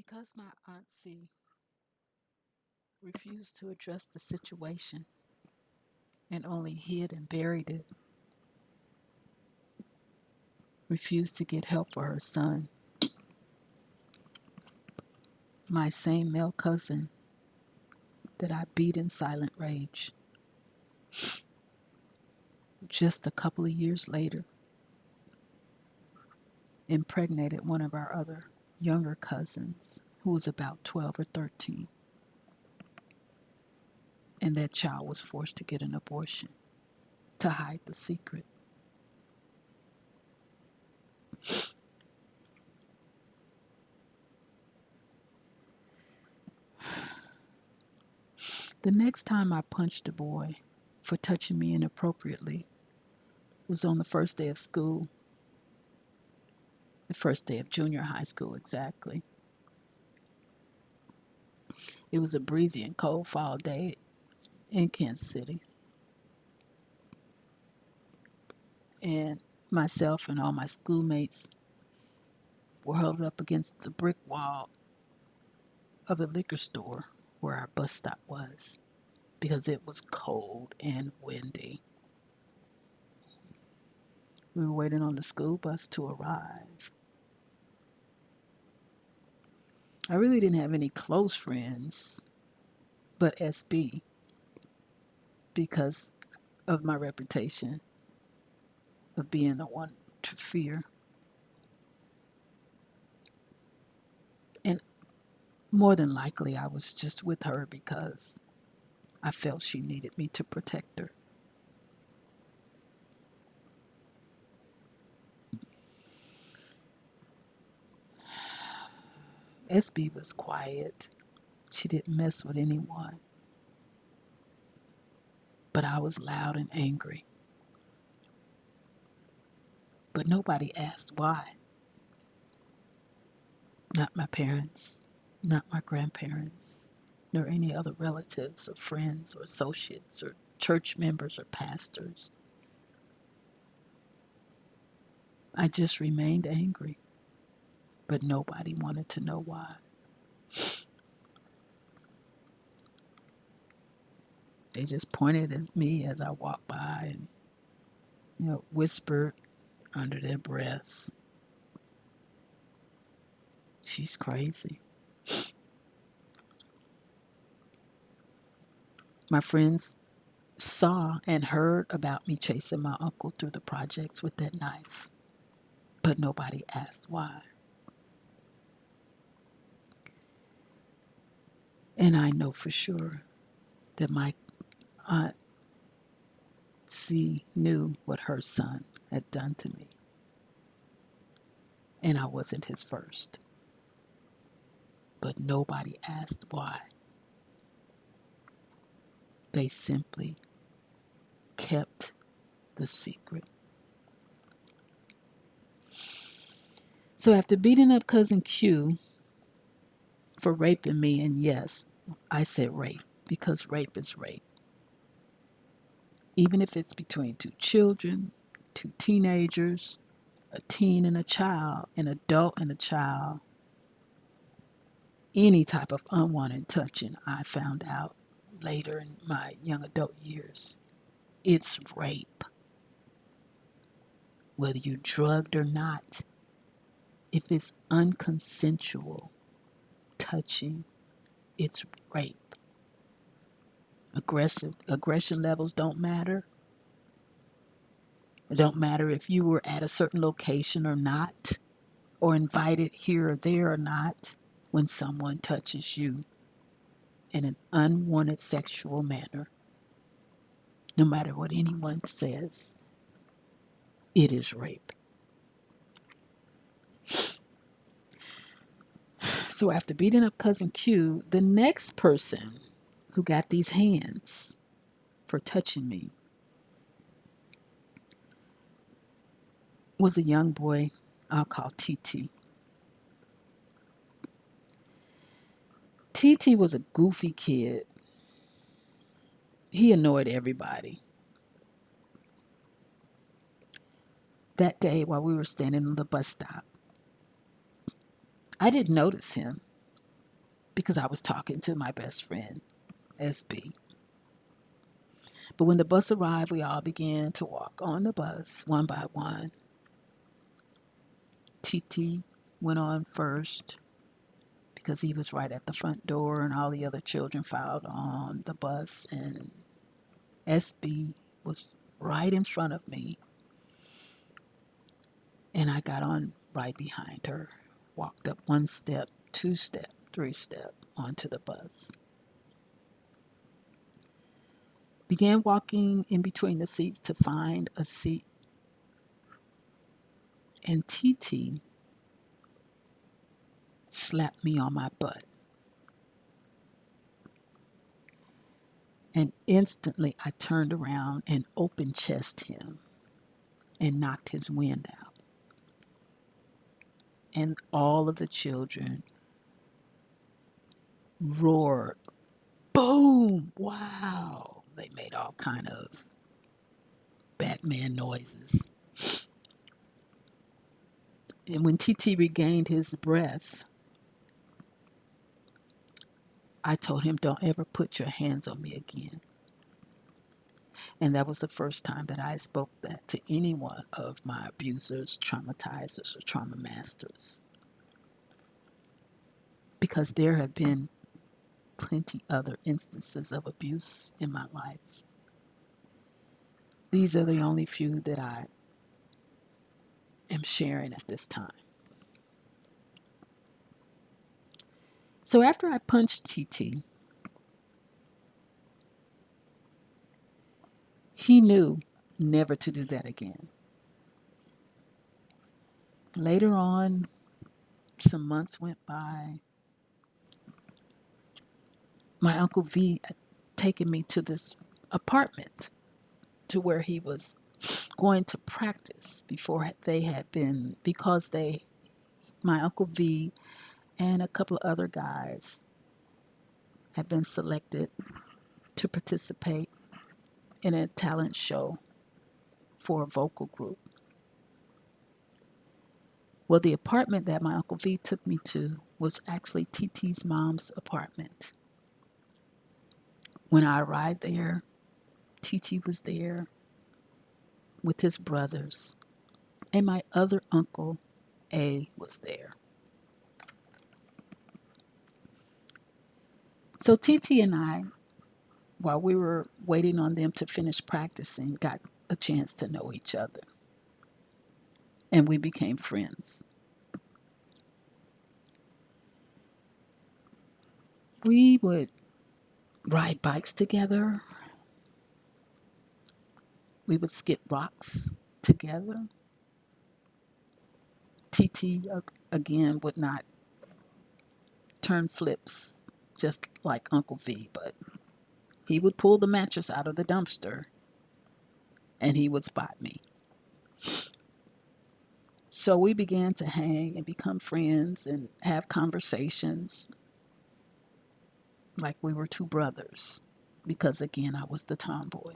Because my auntie refused to address the situation and only hid and buried it, refused to get help for her son, my same male cousin that I beat in silent rage, just a couple of years later, impregnated one of our other younger cousins who was about 12 or 13, and that child was forced to get an abortion to hide the secret. The next time I punched a boy for touching me inappropriately was on the first day of school, the first day of junior high school exactly. It was a breezy and cold fall day in Kansas City, and myself and all my schoolmates were huddled up against the brick wall of the liquor store where our bus stop was because it was cold and windy. We were waiting on the school bus to arrive. I really didn't have any close friends but SB because of my reputation of being the one to fear. And more than likely, I was just with her because I felt she needed me to protect her. SB was quiet. She didn't mess with anyone. But I was loud and angry. But nobody asked why. Not my parents, not my grandparents, nor any other relatives or friends or associates or church members or pastors. I just remained angry, but nobody wanted to know why. They just pointed at me as I walked by and, whispered under their breath, "She's crazy." My friends saw and heard about me chasing my uncle through the projects with that knife, but nobody asked why. And I know for sure that my aunt C knew what her son had done to me, and I wasn't his first. But nobody asked why. They simply kept the secret. So after beating up cousin Q for raping me, and yes, I said rape because rape is rape, even if it's between two children, two teenagers, a teen and a child, an adult and a child, any type of unwanted touching, I found out later in my young adult years, it's rape. Whether you drugged or not, if it's unconsensual touching, it's rape. Aggression levels don't matter. It don't matter if you were at a certain location or not, or invited here or there or not. When someone touches you in an unwanted sexual manner, no matter what anyone says, it is rape. So after beating up cousin Q, the next person who got these hands for touching me was a young boy I'll call TT. TT was a goofy kid. He annoyed everybody. That day while we were standing on the bus stop, I didn't notice him because I was talking to my best friend, SB. But when the bus arrived, we all began to walk on the bus one by one. TT went on first because he was right at the front door, and all the other children filed on the bus, and SB was right in front of me, and I got on right behind her, walked up one step, two step, three step onto the bus. Began walking in between the seats to find a seat, and TT slapped me on my butt. And instantly I turned around and open chested him and knocked his wind out. And all of the children roared, boom, wow. They made all kind of Batman noises. And when TT regained his breath, I told him, don't ever put your hands on me again. And that was the first time that I spoke that to any one of my abusers, traumatizers, or trauma masters. Because there have been plenty other instances of abuse in my life. These are the only few that I am sharing at this time. So after I punched TT, he knew never to do that again. Later on, some months went by. My Uncle V had taken me to this apartment to where he was going to practice before they had been, because my Uncle V and a couple of other guys had been selected to participate in a talent show for a vocal group. Well, the apartment that my Uncle V took me to was actually TT's mom's apartment. When I arrived there, TT was there with his brothers, and my other uncle, A, was there. So TT and I, while we were waiting on them to finish practicing, got a chance to know each other, and we became friends. We would ride bikes together. We would skip rocks together. TT, again, would not turn flips just like Uncle V, but he would pull the mattress out of the dumpster and he would spot me. So we began to hang and become friends and have conversations like we were two brothers, because again, I was the tomboy.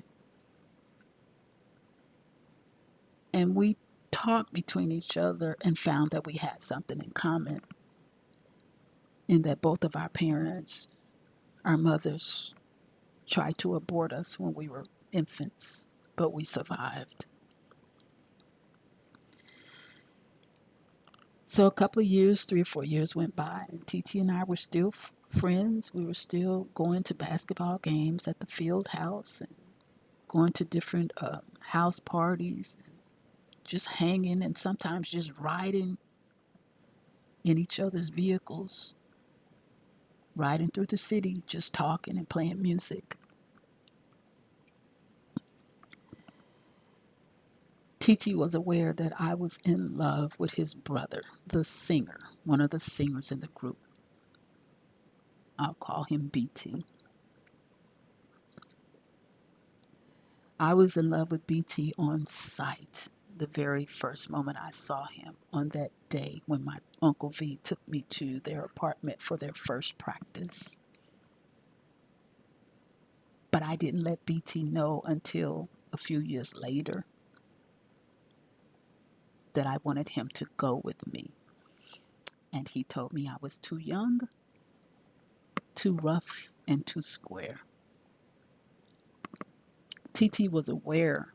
And we talked between each other and found that we had something in common, in that both of our parents, our mothers, tried to abort us when we were infants, but we survived. So a couple of years, 3 or 4 years went by, and TT and I were still friends. We were still going to basketball games at the field house and going to different house parties, and just hanging and sometimes just riding in each other's vehicles, riding through the city, just talking and playing music. TT was aware that I was in love with his brother, the singer, one of the singers in the group. I'll call him BT. I was in love with BT on sight the very first moment I saw him, on that day when my Uncle V took me to their apartment for their first practice. But I didn't let BT know until a few years later that I wanted him to go with me. And he told me I was too young too rough and too square. TT was aware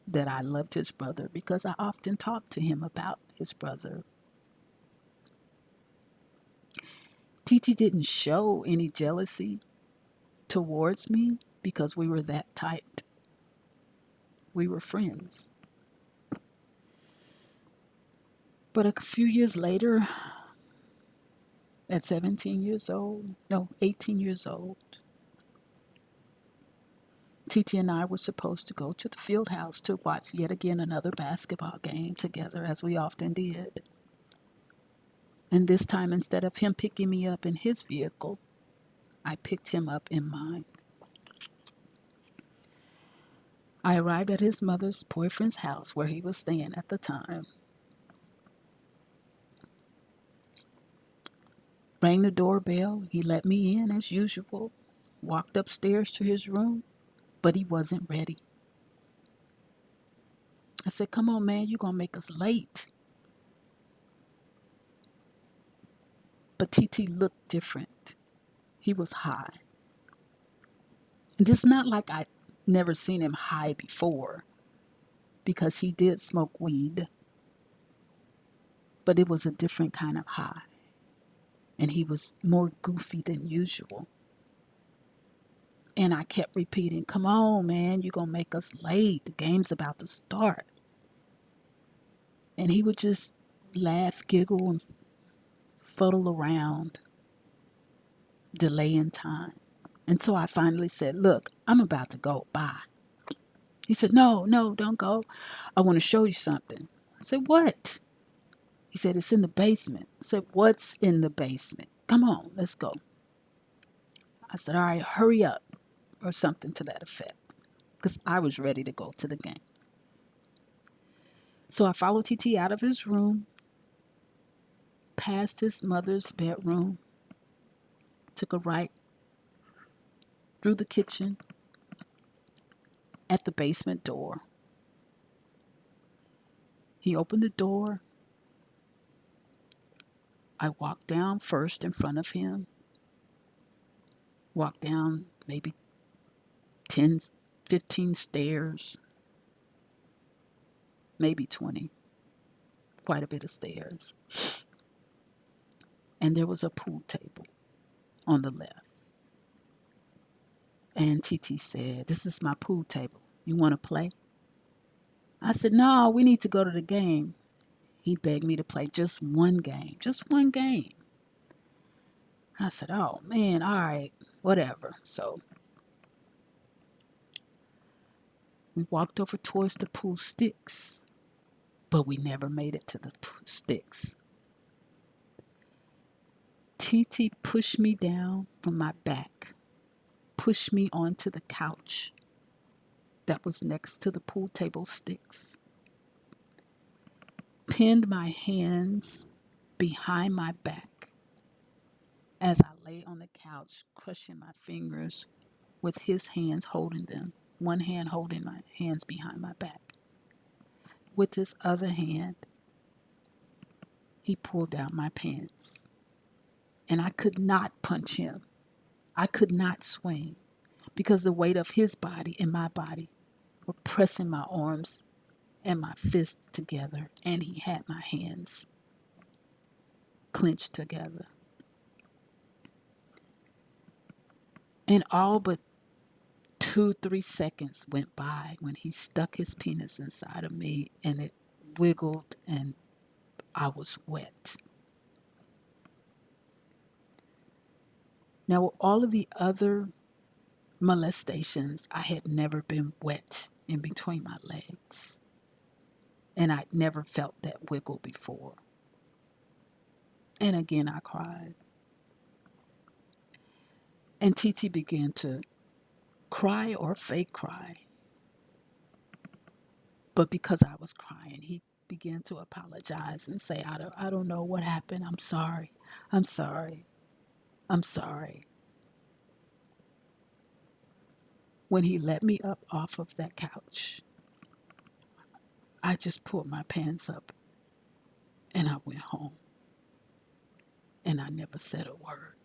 that I loved his brother because I often talked to him about his brother. TT didn't show any jealousy towards me because we were that tight. We were friends. But a few years later, at 17 years old, no, 18 years old, TT and I were supposed to go to the field house to watch yet again another basketball game together, as we often did. And this time, instead of him picking me up in his vehicle, I picked him up in mine. I arrived at his mother's boyfriend's house where he was staying at the time. Rang the doorbell. He let me in as usual. Walked upstairs to his room, but he wasn't ready. I said, "Come on, man, you're going to make us late." But TT looked different. He was high. And it's not like I'd never seen him high before, because he did smoke weed, but it was a different kind of high. And he was more goofy than usual. And I kept repeating, "Come on, man, you're going to make us late. The game's about to start." And he would just laugh, giggle, and fuddle around, delaying time. And so I finally said, "Look, I'm about to go. Bye." He said, "No, no, don't go. I want to show you something." I said, "What?" He said, "It's in the basement." I said, "What's in the basement? Come on, let's go." I said, "All right, hurry up," or something to that effect, because I was ready to go to the game. So I followed TT out of his room, past his mother's bedroom, took a right through the kitchen at the basement door. He opened the door. I walked down first in front of him, walked down maybe 10, 15 stairs, maybe 20, quite a bit of stairs. And there was a pool table on the left. And TT said, "This is my pool table. You want to play?" I said, "No, we need to go to the game." He begged me to play just one game, just one game. I said, "Oh, man, all right, whatever." So we walked over towards the pool sticks, but we never made it to the pool sticks. TT pushed me down from my back, pushed me onto the couch that was next to the pool table sticks, pinned my hands behind my back as I lay on the couch, crushing my fingers with his hands holding them, one hand holding my hands behind my back. With his other hand, he pulled down my pants, and I could not punch him. I could not swing because the weight of his body and my body were pressing my arms and my fists together, and he had my hands clenched together. And all but 2, 3 seconds went by when he stuck his penis inside of me, and it wiggled, and I was wet. Now, all of the other molestations, I had never been wet in between my legs, and I'd never felt that wiggle before. And again, I cried. And TT began to cry or fake cry. But because I was crying, he began to apologize and say, I don't know what happened. I'm sorry. I'm sorry. I'm sorry." When he let me up off of that couch, I just pulled my pants up and I went home. And I never said a word.